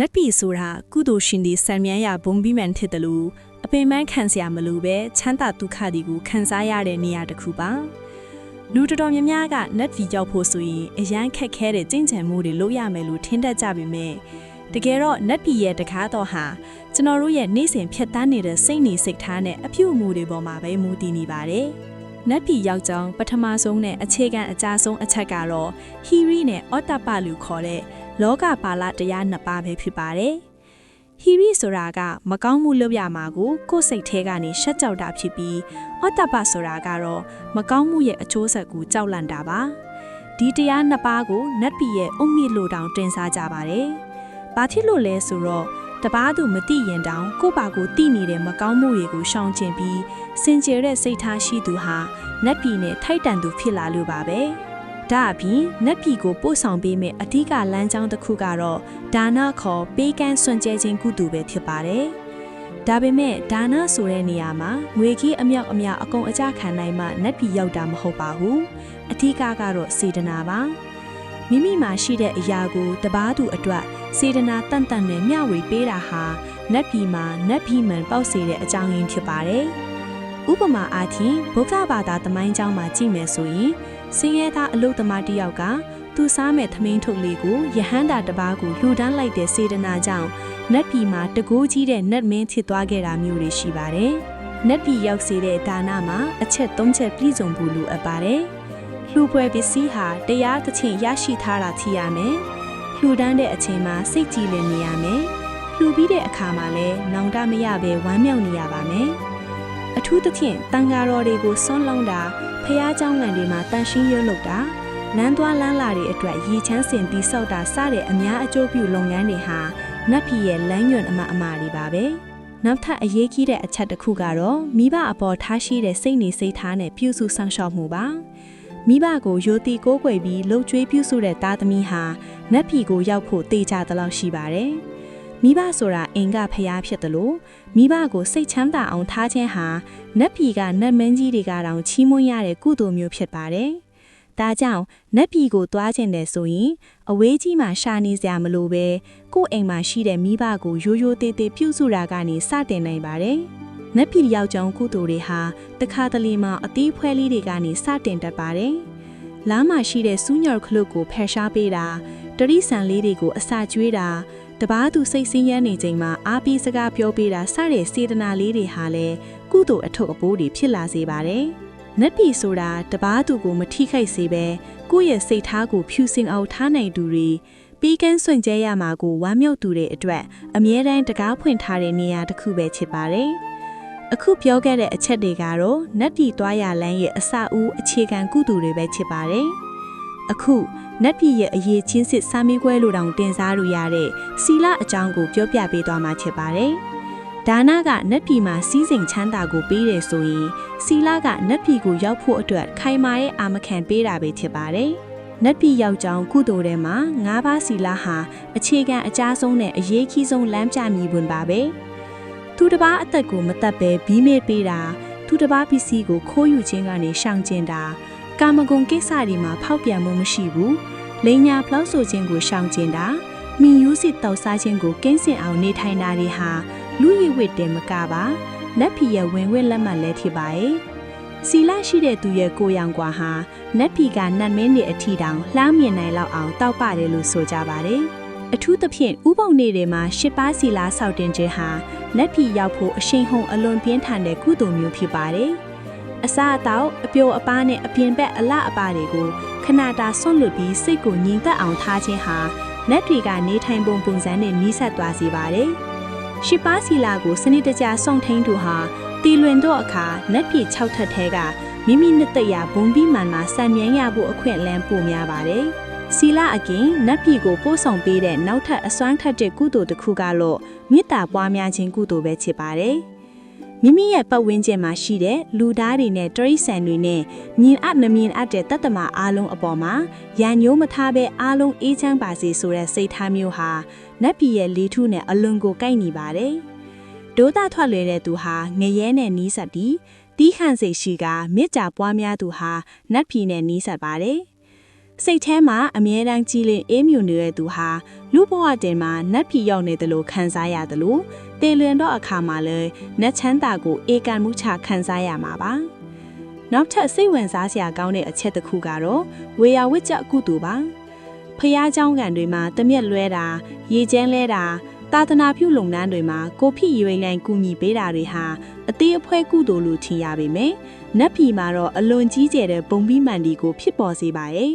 နတ်ပြည်ဆိုတာကုသိုလ်ရှင်ဒီဆံမြန်းရဘုံပြီးမှန်ဖြစ်တယ်လို့အပင်ပန်းခံစရာမလိုပဲချမ်းသာဒုက္ခတွေကိုခံစားရတဲ့နေရာတစ်ခုပါလူတော်တော်များများကနတ်ပြည်ရောက်ဖို့ဆိုရင်အရန်ခက်ခဲတဲ့ကြင်ကြံမှုတွေလုပ်ရမယ်လို့ထင်တတ်ကြပေမဲ့တကယ်တော့နတ်ပြည်ရဲ့တကားတော်ဟာကျွန်တော်တို့ရဲ့နေ့စဉ်ဖြတ်တန်းနေတဲ့စိတ်နေစိတ်ထားနဲ့အပြုအမူတွေပေါ်မှာပဲမူတည်နေပါတယ်နတ်ပြည်ရောက်ကြောင်းပထမဆုံးနဲ့အခြေခံအကြဆုံးအချက်ကတော့ဟီရီနဲ့အော်တပလူခေါ်တဲ့လောကပါဠတရားနှစ်ပါးပဲဖြစ်ပါတယ်။ဟီရီဆိုတာကမကောင်းမှုလုပ်ရမှာကိုကိုယ်စိတ်ထဲကနေရှက်ကြောက်တာဖြစ်ပြီးအော်တပဆိုတာကတော့မကောင်းမှုရဲ့အကျိုးဆက်ကိုကြောက်လန့်တာပါ။ဒီတရားနှစ်ပါးကိုနတ်ပြည်ရဲ့အုံမြင့်လိုတောင်တင်စားကြပါတယ်။ဘာဖြစ်လို့လဲဆိုတော့တပားသူမသိရင်တောင်ကိုယ့်ဘာကိုသိနေတဲ့မကောင်းမှုတွေကိုရှောင်ကျဉ်ပြီးစင်ကြယ်တဲ့စိတ်ထားရှိသူဟာနတ်ပြည်နဲ့ထိုက်တန်သူဖြစ်လာလို့ပါပဲ။ဒါအပြင်နတ်ပြည်ကိုပို့ဆောင်ပေးမဲ့အဓိကလမ်းကြောင်းတစ်ခုကတော့ဒါနခေါ်ပေးကမ်းစွန့်ကြဲခြင်းကုသိုလ်ပဲဖြစ်ပါတယ်။ဒါပေမဲ့ဒါနဆိုတဲ့နေရာမှာငွေကြီးအမြောက်အများအကုန်အကျခံနိုင်မှနတ်ပြည်ရောက်တာမဟုတ်ပါဘူး။အဓိကကတော့စေတနာပါ။မိမိမှာရှိတဲ့အရာကိုတပားသူအတွက်စေတနာတန်တန်နဲ့မျှဝေပေးတာဟာနတ်ပြည်မှာနတ်ပြည်မှန်ပေါက်စေတဲ့အကြောင်းရင်းဖြစ်ပါတယ်။ဥပမာအားဖြင့်ဗုဒ္ဓဘာသာသမိုင်းကျောင်းမှာကြည့်မယ်ဆိုရင်စင်ရဲသားအလုသမားတယောက်ကသူစားမဲ့သမင်းထုတ်လေးကိုယဟန္တာတစ်ပါးကိုလှူဒန်းလိုက်တဲ့စေတနာကြောင့်နတ်ပြည်မှာတကိုးကြီးတဲ့နတ်မင်းဖြစ်သွားခဲ့တာမျိုးတွေရှိပါတယ်။နတ်ပြည်ရောက်စေတဲ့ဒါနမှာအချက်၃ချက်ပြည့်စုံဖို့လိုအပ်ပါတယ်။လှူပွဲပစ္စည်းဟာတရားသဖြင့်ရရှိထားတာဖြစ်ရမယ်။လှူဒန်းတဲ့အချိန်မှာစိတ်ကြည်လင်နေရမယ်။လှူပြီးတဲ့အခါမှာလည်းနောင်တမရပဲဝမ်းမြောက်နေရပါမယ်။အထူးသဖြင့်တန်ဃာတော်တွေကိုဆွမ်းလောင်းတာဖះเจ้าငံတွေမှာတန်ရှင်းရွတ်လုပ်တာလမ်းသွားလမ်းလာတွေအတွက်ရည်ချမ်းစင်ပြီးစောက်တာစတဲ့အများအကျိုးပြုလုပ်ငန်းတွေဟာနတ်ပြည်ရဲ့လမ်းညွန်အမတွေပါပဲနောက်ထပ်အရေးကြီးတဲ့အချက်တစ်ခုကတော့မိဘအပေါ်ထားရှိတဲ့စိတ်နေစိတ်ထားနဲ့ပြုစုဆောင်ရှောက်မှုပါမိဘကိုယိုတီကိုးကွယ်ပြီးလှုပ်ကြွေးပြုစုတဲ့သားသမီးဟာနတ်ပြည်ကိုရောက်ဖို့တေချာသလောက်ရှိပါတယ်မိဘဆိုတာအင်္ဂဖျားဖြစ်တယ်လို့မိဘကိုစိတ်ချမ်းသာအောင်ထားခြင်းဟာနတ်ပြည်ကနတ်မင်းကြီးတွေကတောင်ချီးမွမ်းရတဲ့ကုသိုလ်မျိုးဖြစ်ပါတယ်။ဒါကြောင့်နတ်ပြည်ကိုသွားခြင်းတယ်ဆိုရင်အဝေးကြီးမှာရှာနေစရာမလိုပဲကိုယ့်အိမ်မှာရှိတဲ့မိဘကိုရိုးရိုးသေးသေးပြုစုတာကနေစတင်နိုင်ပါတယ်။နတ်ပြည်ရောက်ကြောင်းကုသိုလ်တွေဟာတခါတလေမှအသီးဖွဲလေးတွေကနေစတင်တတ်ပါတယ်။လမ်းမှာရှိတဲ့စူးညော်ခလုတ်ကိုဖယ်ရှားပေးတာတရိษံလေးတွေကိုအစာကျွေးတာတပားသူစိတ်ဆင်းရဲနေချိန်မှာအားပေးစကားပြောပေးတာစတဲ့စေတနာလေးတွေဟာလည်းကုသိုလ်အထုပ်အပိုးတွေဖြစ်လာစေပါတယ်။နတ်ပြည်ဆိုတာတပားသူကိုမထိခိုက်စေပဲကိုယ့်ရဲ့စိတ်ထားကိုဖြူစင်အောင်ထားနိုင်သူတွေပြီးကန်းစွန့်ကြဲရမှာကိုဝမ်းမြောက်သူတွေအတွက်အမြဲတမ်းတကားဖွင့်ထားတဲ့နေရာတစ်ခုပဲဖြစ်ပါတယ်။အခုပြောခဲ့တဲ့အချက်တွေကတော့နတ်ပြည်သွားရလမ်းရဲ့အစအဦးအခြေခံကုသိုလ်တွေပဲဖြစ်ပါတယ်။အခုနတ်ပြည်ရဲ့အရေးချင်းစစ်စာမေးပွဲလိုတောင်တင်စားလို့ရတဲ့စီလအကြောင်းကိုပြောပြပေးသွားမှာဖြစ်ပါတယ်။ဒါနကနတ်ပြည်မှာစီးစိမ်ချမ်းသာကိုပေးတယ်ဆိုရင်စီလကနတ်ပြည်ကိုရောက်ဖို့အတွက်ခိုင်မာတဲ့အာမခံပေးတာပဲဖြစ်ပါတယ်။နတ်ပြည်ရောက်ကြောင်းကုသိုလ်ထဲမှာ၅ပါးစီလဟာအခြေခံအကြားဆုံးနဲ့အရေးကြီးဆုံးလမ်းပြမည်ပွန်ပါပဲ။သူတစ်ပါးအသက်ကိုမတတ်ပဲဘီးမေ့ပေးတာသူတစ်ပါးပစ္စည်းကိုခိုးယူခြင်းကနေရှောင်ကျဉ်တာကာမဂုဏ်ကိစ္စတွေမှာဖောက်ပြန်မှုမရှိဘူးလိန်ညာဖလောက်ဆိုခြင်းကိုရှောင်ကျဉ်တာမိယူစစ်တောက်စားခြင်းကိုကင်းစင်အောင်နေထိုင်တာတွေဟာလူရည်ဝတ်တယ်မကပါနတ်ပြည်ရဲ့ဝင်ဝတ်လက်မှတ်လဲဖြစ်ပါရဲ့စီလရှိတဲ့သူရဲ့ကိုယ်ရောင်ကွာဟာနတ်ပြည်ကနတ်မင်းတွေအထီတောင်လှမ်းမြင်နိုင်လောက်အောင်တောက်ပတယ်လို့ဆိုကြပါတယ်အထူးသဖြင့်ဥပုံနေတွေမှာရှစ်ပါးစီလာဆောက်တင်ခြင်းဟာနတ်ပြည်ရောက်ဖို့အရှိန်ဟုန်အလွန်ပြင်းထန်တဲ့ကုသိုလ်မျိုးဖြစ်ပါတယ်အစားအသောက်အပြိုအပားနဲ့အပြင်ဘက်အလအပတွေကိုခဏတာဆွန့်လွတ်ပြီးစိတ်ကိုငြိမ်သက်အောင်ထားခြင်းဟာနတ်တွေကနေထိုင်ပုံစံနဲ့နီးစပ်သွားစေပါတယ်။ရှစ်ပါးစီလာကိုစနစ်တကျစောင့်ထိန်သူဟာတီလွင်တော့အခါနတ်ပြည်6ထပ်ထဲကမိမိနှစ်သက်ရာဘုံပြီးမှန်မှာစံမြန်းရဖို့အခွင့်အလမ်းပိုများပါတယ်။စီလာအပြင်နတ်ပြည်ကိုပို့ဆောင်ပေးတဲ့နောက်ထပ်အစွမ်းထက်တဲ့ကုသိုလ်တစ်ခုကတော့မေတ္တာပွားများခြင်းကုသိုလ်ပဲဖြစ်ပါတယ်။မိမိရဲ့ပတ်ဝန်းကျင်မှာရှိတဲ့လူသားတွေနဲ့တရိษံတွေနဲ့မြင်အပ်မမြင်အပ်တဲ့တတ္တမအားလုံးအပေါ်မှာရန်ညိုးမထားပဲအားလုံးအေးချမ်းပါစေဆိုတဲ့စိတ်ထားမျိုးဟာနတ်ပြည်ရဲ့လေးထုနဲ့အလွန်ကိုကိုက်ညီပါတယ်။ဒိုးသားထွက်လွယ်တဲ့သူဟာငရဲနဲ့နီးစပ်ပြီးတီးခန့်စိတ်ရှိကမြစ်ကြပွားများသူဟာနတ်ပြည်နဲ့နီးစပ်ပါတယ်။ စိတ်ထဲမှာအမြဲတမ်းကြည်လင်အေးမြူနေတဲ့သူဟာလူဘဝတင်မှာနတ်ပြည်ရောက်နေတယ်လို့ခံစားရတယ်လို့တေလွင်တော့အခါမှာလည်းနတ်ချမ်းသာကိုအေကန်မှုချခံစားရမှာပါနောက်ထပ်စိတ်ဝင်စားစရာကောင်းတဲ့အချက်တစ်ခုကတော့ဝေယဝိကျအကုသိုလ်ပါဖျားเจ้าကန်တွေမှာတမျက်လွဲတာရေကျန်းလဲတာသာသနာပြုလုပ်ငန်းတွေမှာကိုဖိရွေးလိုင်းကူညီပေးတာတွေဟာအသေးအဖွဲကုသိုလ်လို့ထင်ရပေမယ့်နတ်ပြည်မှာတော့အလွန်ကြီးကျယ်တဲ့ပုံပြီးမှန်ဒီကိုဖြစ်ပေါ်စေပါရဲ့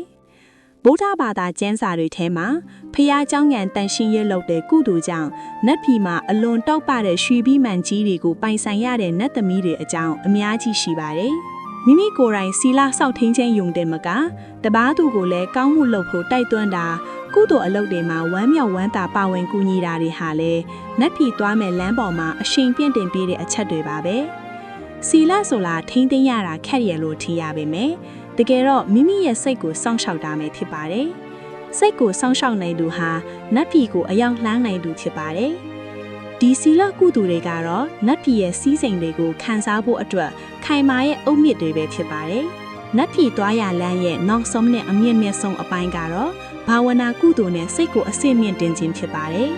ဗုဒ္ဓဘာသာကျမ်းစာတွေထဲမှာဖျားเจ้าကန်တန်ရှင်းရလုပ်တဲ့ကုသိုလ်ကြောင့်နတ်ပြည်မှာအလွန်တောက်ပတဲ့ရွှေပြီးမှန်ကြီးတွေကိုပိုင်ဆိုင်ရတဲ့နတ်သမီးတွေအကြောင်းအများကြီးရှိပါတယ်မိမိကိုယ်တိုင်စီလာစောက်ထင်းချင်းယုံတယ်မကတပားသူကိုလည်းကောင်းမှုလုပ်ဖို့တိုက်တွန်းတာကုသိုလ်အလုပ်တွေမှာဝမ်းမြောက်ဝမ်းသာပါဝင်ကူညီတာတွေဟာလည်းနတ်ပြည်သွားမဲ့လမ်းပေါ်မှာအရှိန်ပြင့်တင်ပေးတဲ့အချက်တွေပါပဲစီလာဆိုလာထိန်းသိမ်းရတာခက်ရလို့ထင်ရပေမယ့်တကယ်တော့မိမိရဲ့စိတ်ကိုစောင့်ရှောက်တာပဲဖြစ်ပါတယ်စိတ်ကိုစောင့်ရှောက်နိုင်သူဟာနတ်ပြည်ကိုအယောင်လှမ်းနိုင်သူဖြစ်ပါတယ်ဒီစီလာကုသိုလ်တွေကတော့နတ်ပြည်ရဲ့စီးစိမ်တွေကိုခံစားဖို့အတွက်ခိုင်မာရဲ့အုတ်မြစ်တွေပဲဖြစ်ပါတယ်နတ်ပြည်သွားရလမ်းရဲ့နောက်ဆုံးနဲ့အမြင့်မြတ်ဆုံးအပိုင်းကတော့ဘာဝနာကုသိုလ်နဲ့စိတ်ကိုအစစ်မြင့်တင်ခြင်းဖြစ်ပါတယ်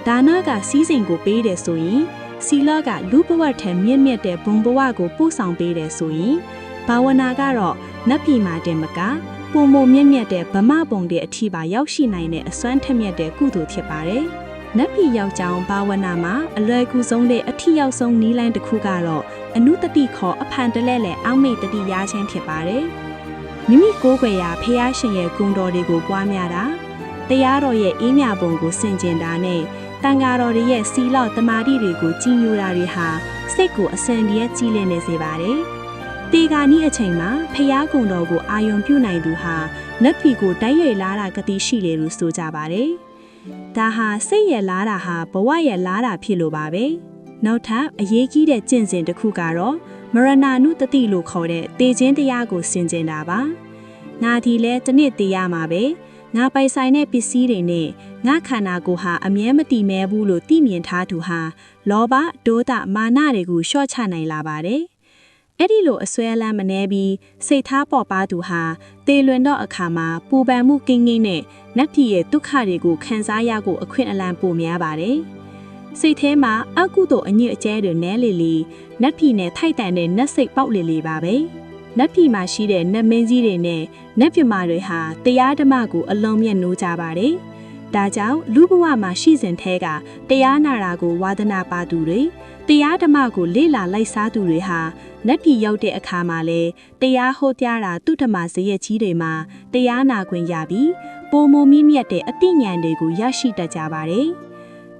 ဒါနကစီးစိမ်ကိုပေးတယ်ဆိုရင်စီလာကလူဘဝထံမြင့်မြတ်တဲ့ဘုံဘဝကိုပို့ဆောင်ပေးတယ်ဆိုရင်ဘာဝနာကတော့နတ်ပြည်မှာတင်မကပုံမမြင့်မြတ်တဲ့ဗမာပုံတဲ့အထီးပါရောက်ရှိနိုင်တဲ့အစွမ်းထက်မြက်တဲ့ကုသိုလ်ဖြစ်ပါတယ်နတ်ပြည်ရောက်ကြောင်းဘာဝနာမှာအလွယ်ကူဆုံးတဲ့အထီးရောက်ဆုံးနီးလိုင်းတစ်ခုကတော့အနုတတိခေါ်အဖန်တလဲလဲအောက်မေ့တတိရခြင်းဖြစ်ပါတယ်မိမိကိုယ်ွယ်ရာဖះရှင်ရဲ့ဂုဏ်တော်တွေကိုပွားများတာတရားတော်ရဲ့အေးမြပုံကိုဆင်ကျင်တာနဲ့တန်ဃာတော်တွေရဲ့စီလောက်တမာတိတွေကိုကြီးညိုတာတွေဟာစိတ်ကိုအစံတည်းကြီးလင်းနေစေပါတယ်တေဂာနီးအချိန်မှာဖះဂုဏ်တော်ကိုအာယုံပြုနိုင်သူဟာနတ်ပြည်ကိုတိုက်ရိုက်လာတာကတိရှိတယ်လို့ဆိုကြပါတယ်ဒါဟာစိတ်ရဲ့လားတာဟာဘဝရဲ့လားတာဖြစ်လို့ပါပဲနောက်ထပ်အရေးကြီးတဲ့ကျင့်စဉ်တစ်ခုကတော့မရဏနုတတိလို့ခေါ်တဲ့တေခြင်းတရားကိုဆင်ကျင်တာပါငါဒီလဲတစ်နှစ်တည်ရမှာပဲငါပိုင်ဆိုင်တဲ့ပစ္စည်းတွေနဲ့ငါခန္ဓာကိုယ်ဟာအမြဲမတည်မဲဘူးလို့သိမြင်ထားသူဟာလောဘဒေါသမာနတွေကိုလျှော့ချနိုင်လာပါတယ်အဲ့ဒီလိုအစွဲအလန်းမနှဲပြီးစိတ်ထားပေါ်ပါသူဟာတေလွင်တော့အခါမှာပူပန်မှုကင်းကင်းနဲ့နတ်ပြည်ရဲ့ဒုက္ခတွေကိုခံစားရဖို့အခွင့်အလမ်းပိုများပါတယ်စိတ်ထဲမှာအကုသို့အညစ်အကြေးတွေနဲလေလေနတ်ပြည်နဲ့ထိုက်တန်တဲ့နတ်စိတ်ပေါက်လေလေပါပဲနတ်ပြည်မှာရှိတဲ့နတ်မင်းကြီးတွေနဲ့နတ်ပြမတွေဟာတရားဓမ္မကိုအလုံးမြတ်နိုးကြပါတယ်ဒါကြောင့်လူဘဝမှာရှိစဉ်ထဲကတရားနာတာကိုဝါဒနာပါသူတွေတရားဓမ္မကိုလေ့လာလိုက်စားသူတွေဟာနတ်ပြည်ရောက်တဲ့အခါမှာလဲတရားဟောကြားတာသူဓမ္မဇယက်ကြီးတွေမှာတရားနာခွင့်ရပြီးပုံမမီးမြတ်တဲ့အသိဉာဏ်တွေကိုရရှိတတ်ကြပါတယ်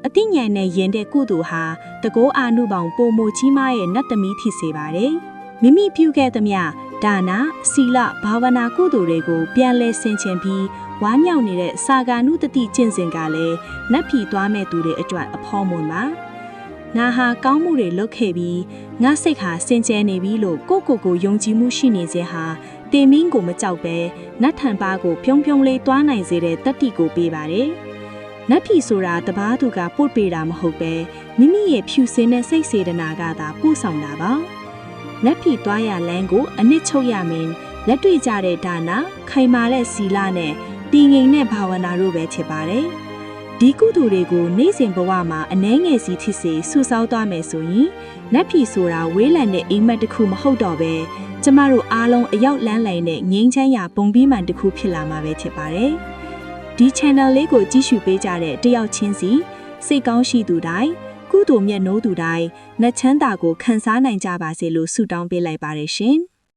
အသိဉာဏ်နဲ့ယဉ်တဲ့ကုသိုလ်ဟာတကောအာနုဘောင်ပုံမကြီးမားရဲ့နတ်သမီးဖြစ်စေပါတယ်မိမိပြုခဲ့သမျှဒါနာစီလဘာဝနာကုသိုလ်တွေကိုပြန်လဲဆင်ခြင်ပြီးဝါမြောက်နေတဲ့စာဂာနုတတိကျင့်စဉ်ကလည်းနတ်ပြည်သွားမဲ့သူတွေအတွက်အဖော်မွန်ပါငါဟာကောင်းမှုတွေလုပ်ခဲ့ပြီးငါစိတ်ဟာစင်ကြယ်နေပြီလို့ကိုယုံကြည်မှုရှိနေစေဟာတင်မင်းကိုမကြောက်ပဲနတ်ထံပါကိုပြုံးပြုံးလေးတွားနိုင်စေတဲ့တတ္တိကိုပေးပါတယ်နတ်ပြည်ဆိုတာတပားသူကပို့ပေးတာမဟုတ်ပဲမိမိရဲ့ဖြူစင်တဲ့စိတ်စေတနာကသာပို့ဆောင်တာပါနတ်ပြည်သွားရလမ်းကိုအနစ်ချုပ်ရမင်းလက်တွေ့ကြတဲ့ဒါနာခိုင်မာတဲ့စီလာနဲ့တည်ငြိမ်တဲ့ဘာဝနာတို့ပဲဖြစ်ပါတယ်ဒီကုသိုလ်တွေကိုနေ့စဉ်ဘဝမှာအနှဲငယ်စီဖြစ်စေဆူဆောင်းသွားမယ်ဆိုရင်နတ်ပြည်ဆိုတာဝေးလံတဲ့အိမ်မက်တစ်ခုမဟုတ်တော့ပဲကျမတို့အားလုံးအရောက်လန်းလိုက်တဲ့ငြိမ်းချမ်းရာပုံပြီးမှန်တစ်ခုဖြစ်လာမှာပဲဖြစ်ပါတယ်ဒီ channel လေးကိုကြည့်ရှုပေးကြတဲ့တယောက်ချင်းစီစိတ်ကောင်းရှိသူတိုင်းကုသိုလ်မြတ်နိုးသူတိုင်းနှချမ်းသာကိုခံစားနိုင်ကြပါစေလို့ဆုတောင်းပေးလိုက်ပါတယ်ရှင်